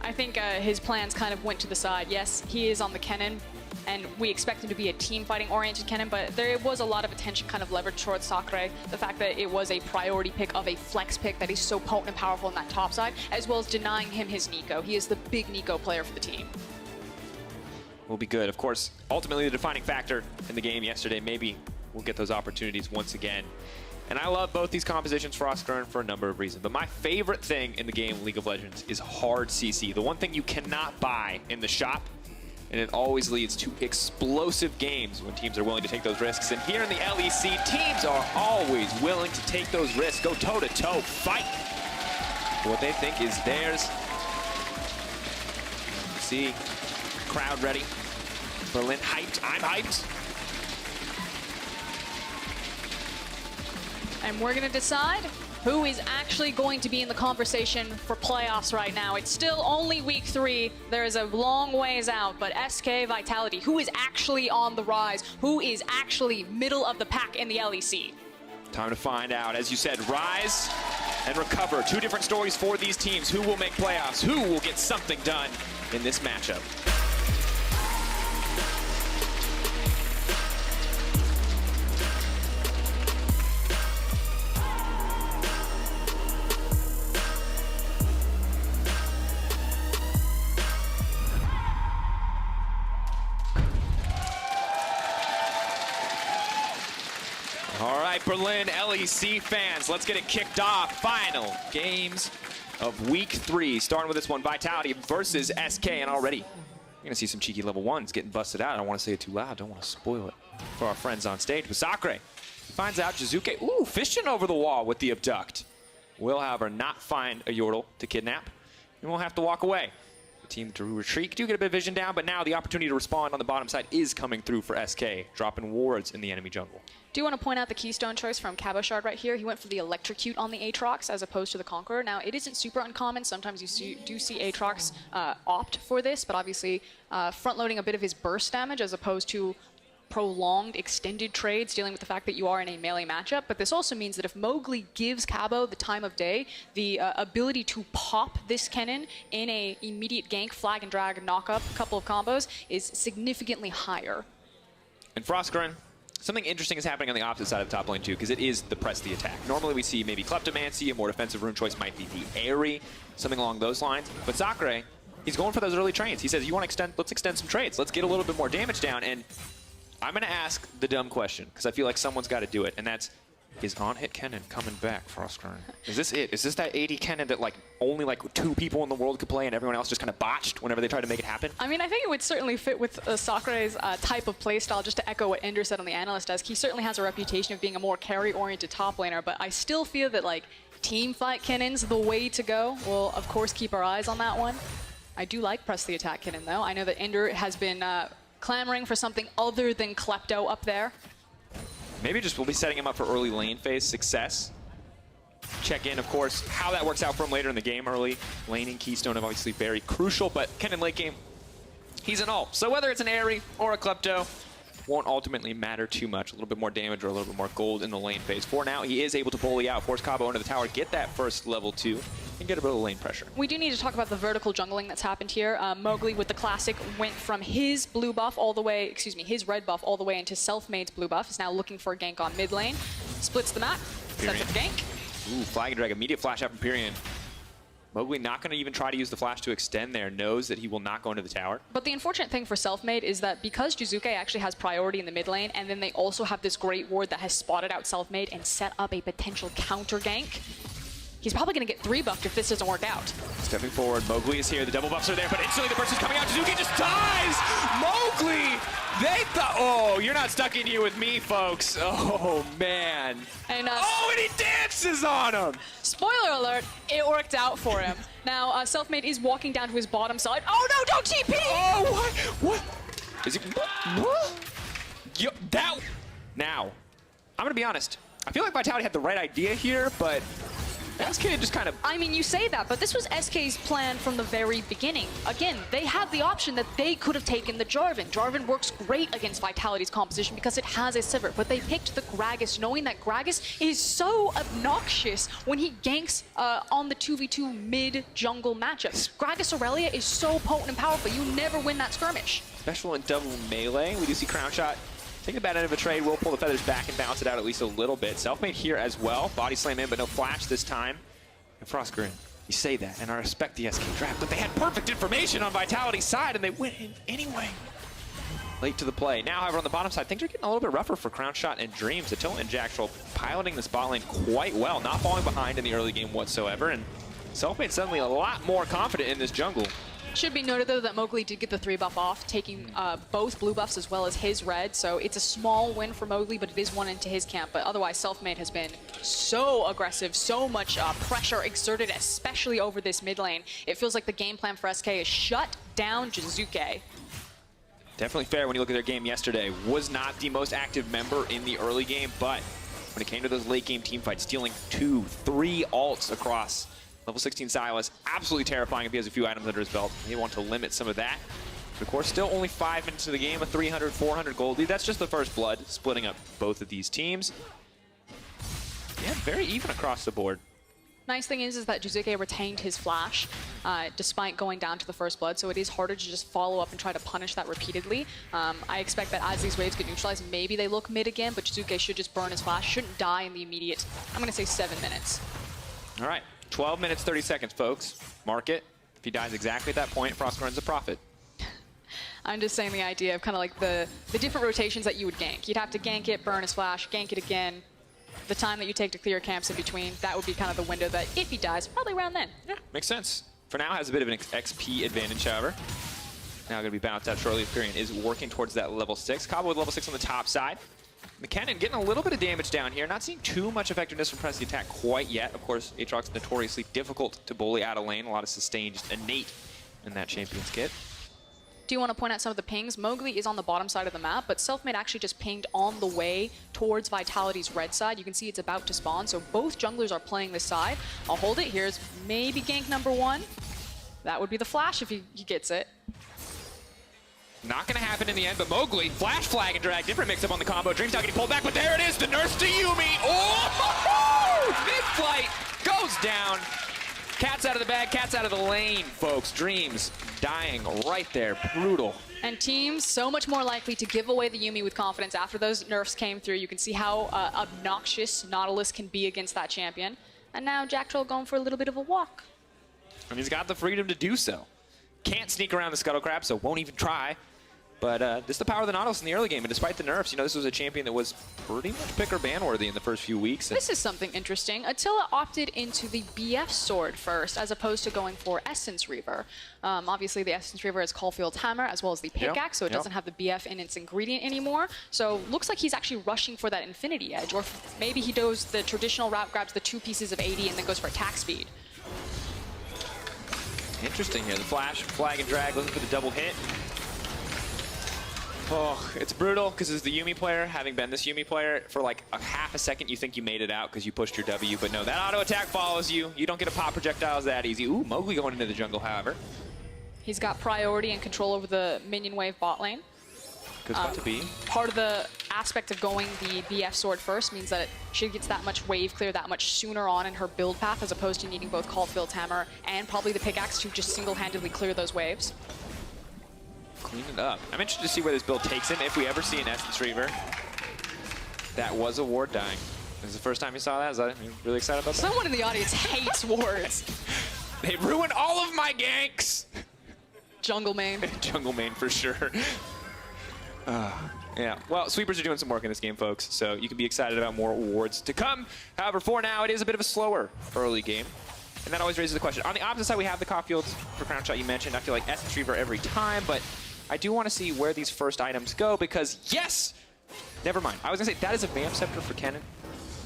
I think his plans kind of went to the side. Yes, he is on the Kennen, and we expect him to be a team-fighting-oriented Kennen, but there was a lot of attention kind of leveraged towards Sakura. The fact that it was a priority pick of a flex pick that is so potent and powerful on that top side, as well as denying him his Nico. He is the big Nico player for the team. Will be good. Of course, ultimately the defining factor in the game yesterday. Maybe we'll get those opportunities once again. And I love both these compositions for Oscar for a number of reasons. But my favorite thing in the game League of Legends is hard CC. The one thing you cannot buy in the shop, and it always leads to explosive games when teams are willing to take those risks. And here in the LEC, teams are always willing to take those risks, go toe-to-toe, fight for what they think is theirs. See, crowd ready. Berlin hyped, I'm hyped. And we're going to decide who is actually going to be in the conversation for playoffs right now. It's still only week 3. There is a long ways out, but SK Vitality, who is actually on the rise, who is actually middle of the pack in the LEC? Time to find out. As you said, rise and recover. 2 different stories for these teams. Who will make playoffs? Who will get something done in this matchup? All right, Berlin LEC fans, let's get it kicked off. Final games of week 3, starting with this one, Vitality versus SK, and already you're going to see some cheeky level 1s getting busted out. I don't want to say it too loud. Don't want to spoil it for our friends on stage. But Sakre finds out Jizuke, fishing over the wall with the abduct. Will, however, not find a Yordle to kidnap, and will have to walk away. The team to retreat do get a bit of vision down, but now the opportunity to respond on the bottom side is coming through for SK, dropping wards in the enemy jungle. Do want to point out the keystone choice from Cabochard right here. He went for the Electrocute on the Aatrox as opposed to the Conqueror. Now, it isn't super uncommon. Sometimes you do see Aatrox opt for this, but obviously front-loading a bit of his burst damage as opposed to prolonged, extended trades, dealing with the fact that you are in a melee matchup. But this also means that if Mowgli gives Cabo the time of day, the ability to pop this cannon in a immediate gank, flag and drag, knock up a couple of combos is significantly higher. And Frostgren, something interesting is happening on the opposite side of the top lane too, because it is the press the attack. Normally we see maybe Kleptomancy, a more defensive rune choice might be the Airy, something along those lines. But Sakre, he's going for those early trains. He says, let's extend some trades. Let's get a little bit more damage down. And I'm going to ask the dumb question, because I feel like someone's got to do it, and that's, is on-hit Kennen coming back, Frostgren? Is this it? Is this that 80 Kennen that only 2 people in the world could play and everyone else just kind of botched whenever they tried to make it happen? I mean, I think it would certainly fit with Sakre's type of playstyle, just to echo what Ender said on the analyst desk. He certainly has a reputation of being a more carry-oriented top laner, but I still feel that team fight Kennen's the way to go. We'll, of course, keep our eyes on that one. I do like press the attack Kennen, though. I know that Ender has been clamoring for something other than Klepto up there. Maybe just we'll be setting him up for early lane phase success. Check in, of course, how that works out for him later in the game. Early laning keystone is obviously very crucial, but Kennen late game, he's an ult. So whether it's an Airy or a Klepto, won't ultimately matter too much. A little bit more damage or a little bit more gold in the lane phase. For now, he is able to bully out, force Cabo into the tower, get that first level 2, and get a bit of lane pressure. We do need to talk about the vertical jungling that's happened here. Mowgli with the classic went from his blue buff all the way, his red buff all the way into Selfmade's blue buff. Is now looking for a gank on mid lane. Splits the map, sets up the gank. Ooh, flag and drag, immediate flash out from Pyrian. Mowgli not going to even try to use the flash to extend there, knows that he will not go into the tower. But the unfortunate thing for Selfmade is that because Jizuke actually has priority in the mid lane, and then they also have this great ward that has spotted out Selfmade and set up a potential counter gank, he's probably going to get 3-buffed if this doesn't work out. Stepping forward, Mowgli is here, the double buffs are there, but instantly the burst is coming out, Jizuke just dies! Mowgli! They thought, oh, you're not stuck in here with me, folks. Oh, man. And, and he dances on him! Spoiler alert, it worked out for him. Now, Selfmade is walking down to his bottom side. Oh no, don't TP! Oh, what? Is he, what? Yo, that, now, I'm gonna be honest. I feel like Vitality had the right idea here, but SK just kind of... I mean, you say that, but this was SK's plan from the very beginning. Again, they had the option that they could have taken the Jarvan. Jarvan works great against Vitality's composition because it has a Sivir, but they picked the Gragas, knowing that Gragas is so obnoxious when he ganks on the 2v2 mid-jungle matchups. Gragas Aurelia is so potent and powerful, you never win that skirmish. Special and double melee. We do see Crown Shot take the bad end of a trade. We'll pull the feathers back and bounce it out at least a little bit. Selfmade here as well. Body slam in, but no flash this time. And Frostgren, you say that, and I respect the SK draft, but they had perfect information on Vitality's side, and they went in anyway. Late to the play. Now, however, on the bottom side, things are getting a little bit rougher for Crown Shot and Dreams. Attila and Jacktroll piloting the spot lane quite well, not falling behind in the early game whatsoever, and Selfmade suddenly a lot more confident in this jungle. Should be noted, though, that Mowgli did get the 3-buff off, taking both blue buffs as well as his red. So it's a small win for Mowgli, but it is one into his camp. But otherwise, Selfmade has been so aggressive, so much pressure exerted, especially over this mid lane. It feels like the game plan for SK is shut down Jizuke. Definitely fair when you look at their game yesterday. Was not the most active member in the early game, but when it came to those late game team fights, stealing 2, 3 ults across level 16 Silas, absolutely terrifying if he has a few items under his belt. They want to limit some of that. But of course, still only 5 minutes of the game, a 300, 400 gold lead. That's just the first blood, splitting up both of these teams. Yeah, very even across the board. Nice thing is that Jizuke retained his flash despite going down to the first blood, so it is harder to just follow up and try to punish that repeatedly. I expect that as these waves get neutralized, maybe they look mid again, but Jizuke should just burn his flash, shouldn't die in the immediate, I'm going to say 7 minutes. All right, 12 minutes, 30 seconds, folks. Mark it. If he dies exactly at that point, Frostgren's a profit. I'm just saying the idea of kind of like the different rotations that you would gank. You'd have to gank it, burn his flash, gank it again. the time that you take to clear camps in between, that would be kind of the window that if he dies, probably around then. Yeah, makes sense. For now, has a bit of an XP advantage, however. Now going to be bounced out shortly. Pyrion is working towards that level 6. Cabo with level 6 on the top side. McKinnon getting a little bit of damage down here. Not seeing too much effectiveness from press the attack quite yet. Of course, Aatrox notoriously difficult to bully out of lane. A lot of sustained, just innate in that champion's kit. Do you want to point out some of the pings? Mowgli is on the bottom side of the map, but Selfmade actually just pinged on the way towards Vitality's red side. You can see it's about to spawn, so both junglers are playing this side. I'll hold it. Here's maybe gank number 1. That would be the flash if he gets it. Not going to happen in the end, but Mowgli, flash flag and drag, different mix-up on the combo. Dream's not getting pulled back, but there it is, the nurse to Yuumi. Oh! Mid-flight goes down. Cat's out of the bag, cat's out of the lane, folks. Dreams dying right there, brutal. And teams so much more likely to give away the Yuumi with confidence after those nerfs came through. You can see how obnoxious Nautilus can be against that champion. And now Jack Troll going for a little bit of a walk. And he's got the freedom to do so. Can't sneak around the Scuttle Crab, so won't even try. But this is the power of the Nautilus in the early game, and despite the nerfs, you know, this was a champion that was pretty much pick or ban worthy in the first few weeks. This is something interesting. Attila opted into the BF sword first, as opposed to going for Essence Reaver. Obviously, the Essence Reaver is Caulfield's hammer, as well as the pickaxe, so it doesn't have the BF in its ingredient anymore. So looks like he's actually rushing for that Infinity Edge, or maybe he does the traditional route, grabs the 2 pieces of 80, and then goes for attack speed. Interesting here. The flash, flag, and drag looking for the double hit. Oh, it's brutal because as the Yuumi player, having been this Yuumi player, for like a half a second you think you made it out because you pushed your W, but no, that auto attack follows you. You don't get a pop projectiles that easy. Ooh, Mowgli going into the jungle, however. He's got priority and control over the minion wave bot lane. Good spot to be. Part of the aspect of going the BF sword first means that she gets that much wave clear that much sooner on in her build path, as opposed to needing both Caulfield's hammer and probably the pickaxe to just single-handedly clear those waves. Clean it up. I'm interested to see where this build takes him if we ever see an Essence Reaver. That was a ward dying. This is the first time you saw that? Is that you really excited about that? Someone in the audience hates wards. They ruin all of my ganks. Jungle main. Jungle main for sure. Yeah, well, sweepers are doing some work in this game, folks, so you can be excited about more awards to come. However, for now, it is a bit of a slower early game, and that always raises the question. On the opposite side, we have the Caulfields for crown shot you mentioned. I feel like Essence Reaver every time, but I do want to see where these first items go because, yes! Never mind. I was going to say, that is a Vamp Scepter for Kennen,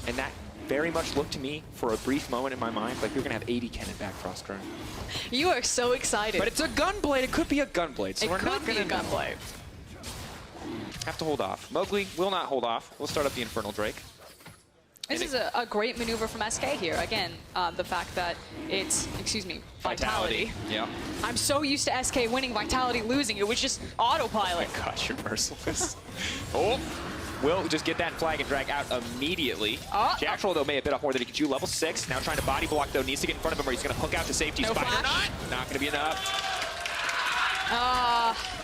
and that very much looked to me for a brief moment in my mind like we were going to have 80 Kennen back Frostburn. You are so excited. But it's a Gunblade. It could be a Gunblade, so it we're could not going be to a Gunblade. Have to hold off. Mowgli will not hold off. We'll start up the Infernal Drake. This is a great maneuver from SK here. Again, the fact that it's, excuse me, Vitality. Yeah. I'm so used to SK winning, Vitality losing. It was just autopilot. Oh my gosh, you're merciless. Oh, will just get that flag and drag out immediately. Jack Troll, though, may have bit off more than he could chew. Level 6. Now trying to body block, though. Needs to get in front of him or he's going to hook out to safety. No Spider flash. not going to be enough.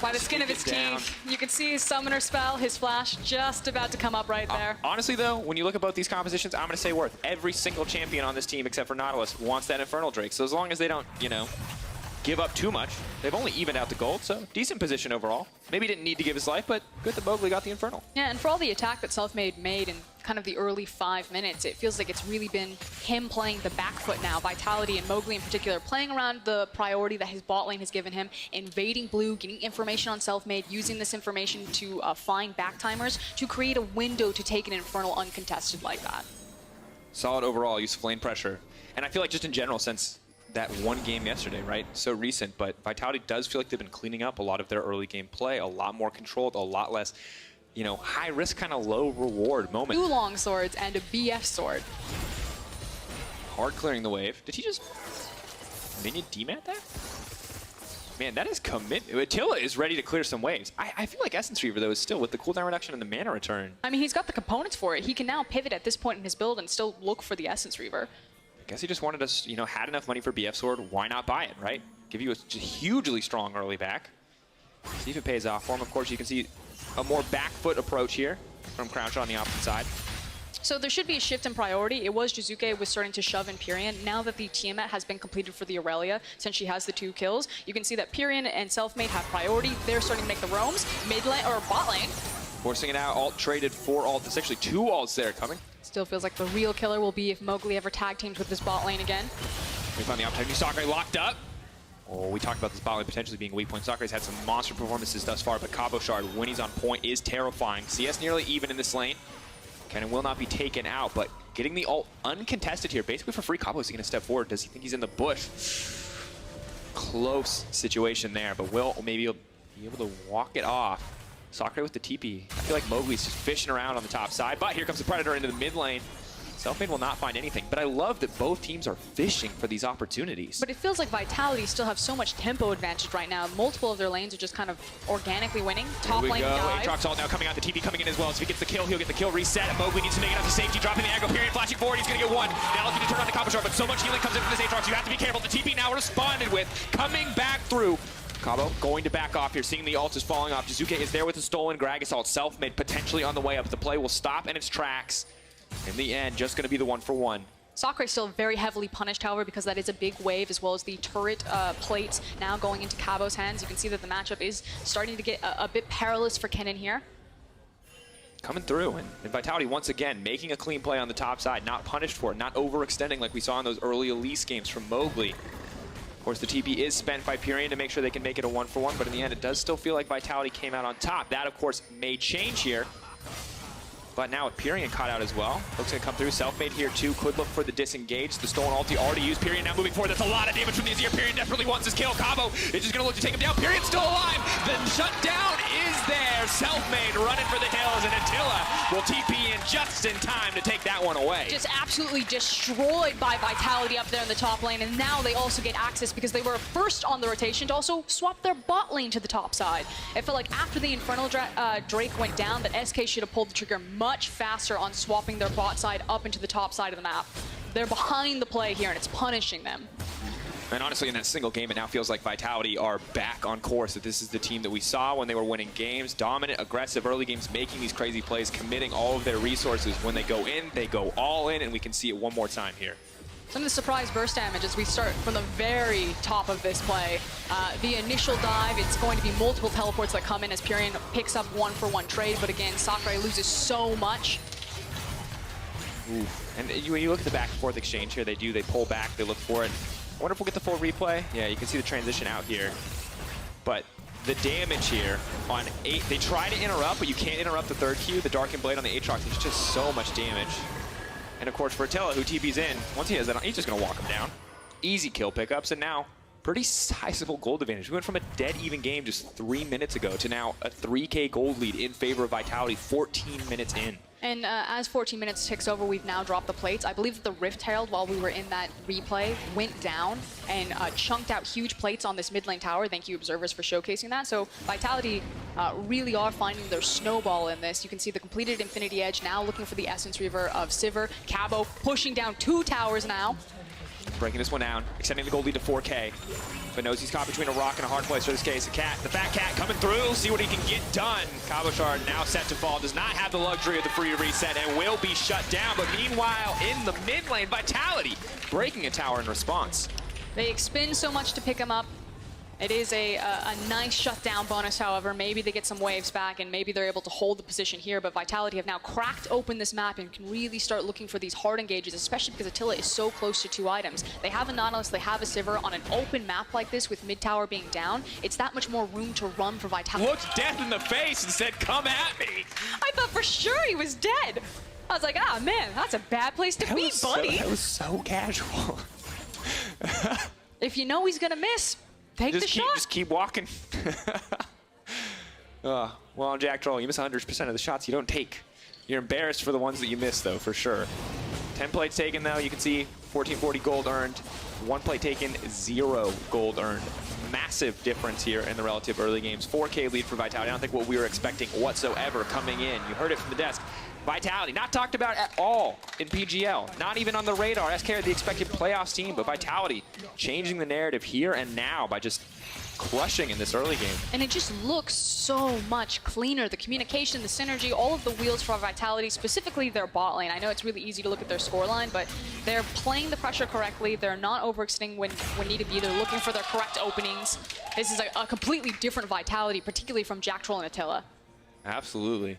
By the skin of his teeth, you can see his summoner spell, his flash, just about to come up right there. Honestly, though, when you look at both these compositions, I'm going to say Worth. Every single champion on this team, except for Nautilus, wants that Infernal Drake. So as long as they don't, you know, give up too much, they've only evened out the gold, so decent position overall. Maybe didn't need to give his life, but good that Mowgli got the Infernal. Yeah, and for all the attack that Selfmade made in kind of the early 5 minutes, it feels like it's really been him playing the back foot now. Vitality and Mowgli in particular, playing around the priority that his bot lane has given him, invading blue, getting information on Selfmade, using this information to find back timers to create a window to take an Infernal uncontested like that. Solid overall use of lane pressure. And I feel like just in general, since that one game yesterday, right? So recent, but Vitality does feel like they've been cleaning up a lot of their early game play, a lot more controlled, a lot less, you know, high risk, kind of low reward moment. 2 long swords and a BF sword. Hard clearing the wave. Did he just minion demat that? Man, that is commit. Attila is ready to clear some waves. I feel like Essence Reaver, though, is still with the cooldown reduction and the mana return. I mean, he's got the components for it. He can now pivot at this point in his build and still look for the Essence Reaver. I guess he just wanted us, you know, had enough money for BF Sword. Why not buy it, right? Give you a hugely strong early back. See if it pays off for him. Of course, you can see a more back foot approach here from Crouch on the opposite side. So there should be a shift in priority. It was Jizuke was starting to shove in Pyrion. Now that the Tiamat has been completed for the Aurelia, since she has the 2 kills, you can see that Pyrion and Selfmade have priority. They're starting to make the roams. Mid lane, or bot lane, Forcing it out, ult traded for ult. There's actually 2 ults there coming. Still feels like the real killer will be if Mowgli ever tag teams with this bot lane again. We found the opportunity. Sakurai locked up. Oh, we talked about this bot lane potentially being a weak point. Sakurai's had some monster performances thus far, but Cabochard, when he's on point, is terrifying. CS nearly even in this lane. Cannon will not be taken out, but getting the ult uncontested here, basically for free. Cabo is going to step forward. Does he think he's in the bush? Close situation there, but will maybe be able to walk it off. Sakurai with the TP. I feel like Mowgli's just fishing around on the top side, but here comes the Predator into the mid lane. Selfmade will not find anything, but I love that both teams are fishing for these opportunities. But it feels like Vitality still have so much tempo advantage right now. Multiple of their lanes are just kind of organically winning. Top lane dive. Aatrox ult now coming out, the TP coming in as well. So if he gets the kill, he'll get the kill reset. And Mowgli needs to make it up to safety, dropping the aggro period, flashing forward. He's going to get 1. Now looking to turn on the Cabochard, but so much healing comes in from this Aatrox. You have to be careful. The TP now responded with, coming back through. Cabo going to back off here, seeing the ult is falling off. Jizuke is there with the stolen Gragas ult. Self-made, potentially on the way up. The play will stop in its tracks. In the end, just going to be the 1-for-1. Sakurai still very heavily punished, however, because that is a big wave, as well as the turret plates now going into Cabo's hands. You can see that the matchup is starting to get a bit perilous for Kennen here. Coming through, and Vitality once again making a clean play on the top side, not punished for it, not overextending like we saw in those early Elise games from Mowgli. Of course, the TP is spent by Pyrian to make sure they can make it a 1-for-1, but in the end, it does still feel like Vitality came out on top. That, of course, may change here. But now with Pyrian caught out as well. Looks like come through. Self-made here too. Could look for the disengage. The stolen ulti already used. Pyrian now moving forward. That's a lot of damage from the Azir. Pyrian desperately wants his kill. Cabo is just going to look to take him down. Pyrian's still alive. The shutdown is there. Self-made running for the hills. And Attila will TP in just in time to take that one away. Just absolutely destroyed by Vitality up there in the top lane. And now they also get access because they were first on the rotation to also swap their bot lane to the top side. It felt like after the Infernal Drake went down that SK should have pulled the trigger much faster on swapping their bot side up into the top side of the map. They're behind the play here, and it's punishing them. And honestly, in that single game, it now feels like Vitality are back on course, that this is the team that we saw when they were winning games, dominant, aggressive early games, making these crazy plays, committing all of their resources. When they go in, they go all in, and we can see it one more time here. Some of the surprise burst damage as we start from the very top of this play. The initial dive, it's going to be multiple teleports that come in as Pyrian picks up 1-for-1 trade, but again, Sakurai loses so much. Ooh. And when you look at the back and forth exchange here, they pull back, they look for it. I wonder if we'll get the full replay. Yeah, you can see the transition out here. But the damage here on 8, they try to interrupt, but you can't interrupt the third Q. The Darkened Blade on the Aatrox, there's just so much damage. And of course, for Attila, who TP's in, once he has that, he's just going to walk him down. Easy kill pickups, and now pretty sizable gold advantage. We went from a dead even game just 3 minutes ago to now a 3K gold lead in favor of Vitality 14 minutes in. And as 14 minutes ticks over, we've now dropped the plates. I believe that the Rift Herald, while we were in that replay, went down and chunked out huge plates on this mid lane tower. Thank you, observers, for showcasing that. So Vitality really are finding their snowball in this. You can see the completed Infinity Edge now looking for the Essence Reaver of Sivir. Cabo pushing down 2 towers now. Breaking this one down, extending the gold lead to 4K. But knows he's caught between a rock and a hard place for this case. The Fat Cat coming through, see what he can get done. Cabochard now set to fall, does not have the luxury of the free reset and will be shut down. But meanwhile, in the mid lane, Vitality breaking a tower in response. They expend so much to pick him up. It is a nice shutdown bonus, however. Maybe they get some waves back and maybe they're able to hold the position here, but Vitality have now cracked open this map and can really start looking for these hard engages, especially because Attila is so close to 2 items. They have a Nautilus, they have a Sivir on an open map like this with mid tower being down. It's that much more room to run for Vitality. Looked death in the face and said, come at me. I thought for sure he was dead. I was like, ah, man, that's a bad place to be, buddy. That was so casual. If you know he's gonna miss, take the shot. Just keep walking. Well, Jack Troll, you miss 100% of the shots you don't take. You're embarrassed for the ones that you miss, though, for sure. 10 plates taken, though. You can see 1440 gold earned. 1 plate taken, 0 gold earned. Massive difference here in the relative early games. 4K lead for Vitality. I don't think what we were expecting whatsoever coming in. You heard it from the desk. Vitality, not talked about at all in PGL. Not even on the radar. SK are the expected playoffs team, but Vitality changing the narrative here and now by just crushing in this early game. And it just looks so much cleaner. The communication, the synergy, all of the wheels for Vitality, specifically their bot lane. I know it's really easy to look at their scoreline, but they're playing the pressure correctly. They're not overextending when needed be. They're looking for their correct openings. This is a completely different Vitality, particularly from Jack Troll and Attila. Absolutely.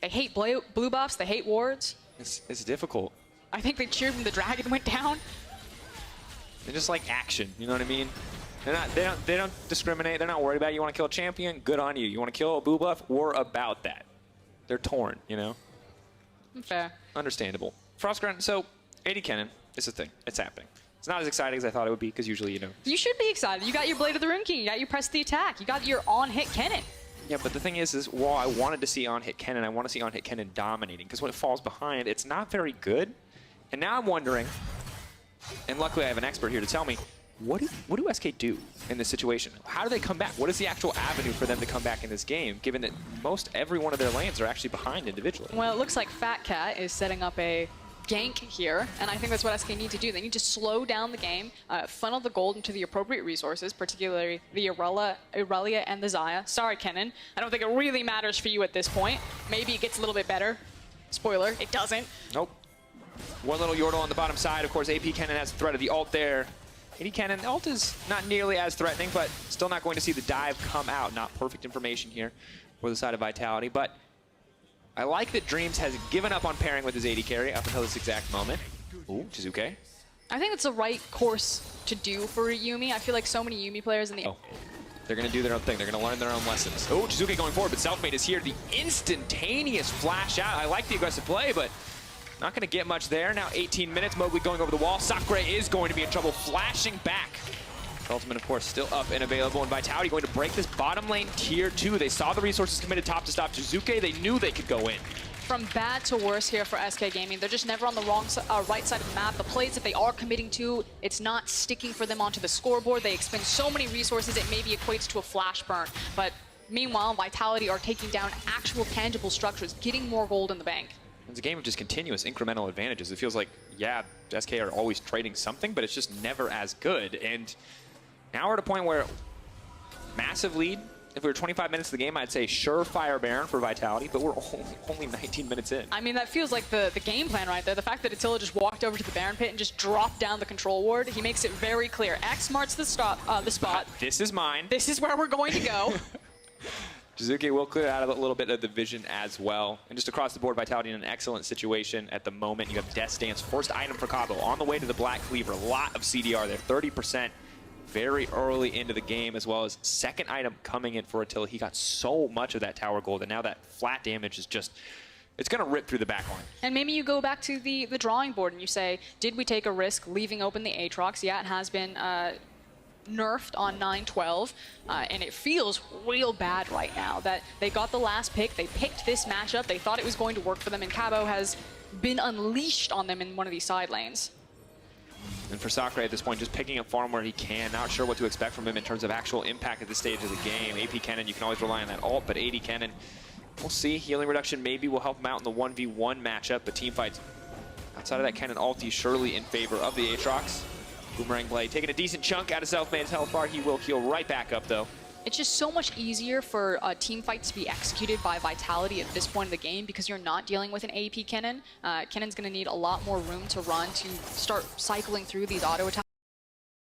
They hate blue buffs. They hate wards. It's difficult. I think they cheered when the dragon went down. They just like action, you know what I mean? They don't discriminate. They're not worried about it. You want to kill a champion? Good on you. You want to kill a blue buff? We're about that. They're torn, you know? Fair. Understandable. Frostground, so AD Cannon is a thing. It's happening. It's not as exciting as I thought it would be, because usually, you know. You should be excited. You got your Blade of the Rune King. You got your Press the Attack. You got your on-hit Cannon. Yeah, but the thing is while I wanted to see on-hit Cannon, I want to see on-hit Cannon dominating, because when it falls behind, it's not very good. And now I'm wondering, and luckily I have an expert here to tell me, what do SK do in this situation? How do they come back? What is the actual avenue for them to come back in this game, given that every one of their lanes are actually behind individually? Well, it looks like Fat Cat is setting up a gank here, and I think that's what SK need to do. They need to slow down the game, funnel the gold into the appropriate resources, particularly the Irelia and the Xayah. Sorry, Kennen. I don't think it really matters for you at this point. Maybe it gets a little bit better. Spoiler, it doesn't. Nope. One little Yordle on the bottom side. Of course, AP Kennen has the threat of the ult there. AD Cannon, the ult is not nearly as threatening, but still not going to see the dive come out. Not perfect information here for the side of Vitality, but I like that Dreams has given up on pairing with his AD carry up until this exact moment. Ooh, Jizuke. I think it's the right course to do for Yuumi. I feel like so many Yuumi players in the... Oh, they're going to do their own thing. They're going to learn their own lessons. Oh, Jizuke going forward, but Selfmade is here. The instantaneous flash out. I like the aggressive play, but not going to get much there. Now 18 minutes, Mowgli going over the wall. Sakura is going to be in trouble, flashing back. Ultimate, of course, still up and available, and Vitality going to break this bottom lane tier 2. They saw the resources committed top to stop Jizuke. They knew they could go in. From bad to worse here for SK Gaming. They're just never on the wrong right side of the map. The plays that they are committing to, it's not sticking for them onto the scoreboard. They expend so many resources, it maybe equates to a flash burn. But meanwhile, Vitality are taking down actual tangible structures, getting more gold in the bank. It's a game of just continuous incremental advantages. It feels like, yeah, SK are always trading something, but it's just never as good. And now we're at a point where massive lead. If we were 25 minutes of the game, I'd say surefire Baron for Vitality, but we're only 19 minutes in. I mean, that feels like the game plan right there. The fact that Attila just walked over to the Baron pit and just dropped down the control ward, he makes it very clear. X marks the spot. This is mine. This is where we're going to go. Jizuke will clear out a little bit of the vision as well. And just across the board, Vitality in an excellent situation at the moment. You have Death Dance, first item for Cabo, on the way to the Black Cleaver. A lot of CDR there, 30%. Very early into the game, as well as second item coming in for Attila. He got so much of that tower gold, and now that flat damage is just, it's going to rip through the backline. And maybe you go back to the drawing board and you say, did we take a risk leaving open the Aatrox? Yeah, it has been nerfed on 9-12, and it feels real bad right now that they got the last pick, they picked this matchup, they thought it was going to work for them, and Cabo has been unleashed on them in one of these side lanes. And for Sakura at this point, just picking up farm where he can. Not sure what to expect from him in terms of actual impact at this stage of the game. AP Cannon, you can always rely on that ult, but AD Cannon, we'll see. Healing reduction maybe will help him out in the 1v1 matchup, but team fights outside of that Cannon ulti surely in favor of the Aatrox. Boomerang play, taking a decent chunk out of Selfmade's health bar. He will heal right back up, though. It's just so much easier for team fights to be executed by Vitality at this point of the game because you're not dealing with an AP Kennen. Kennen's going to need a lot more room to run to start cycling through these auto attacks.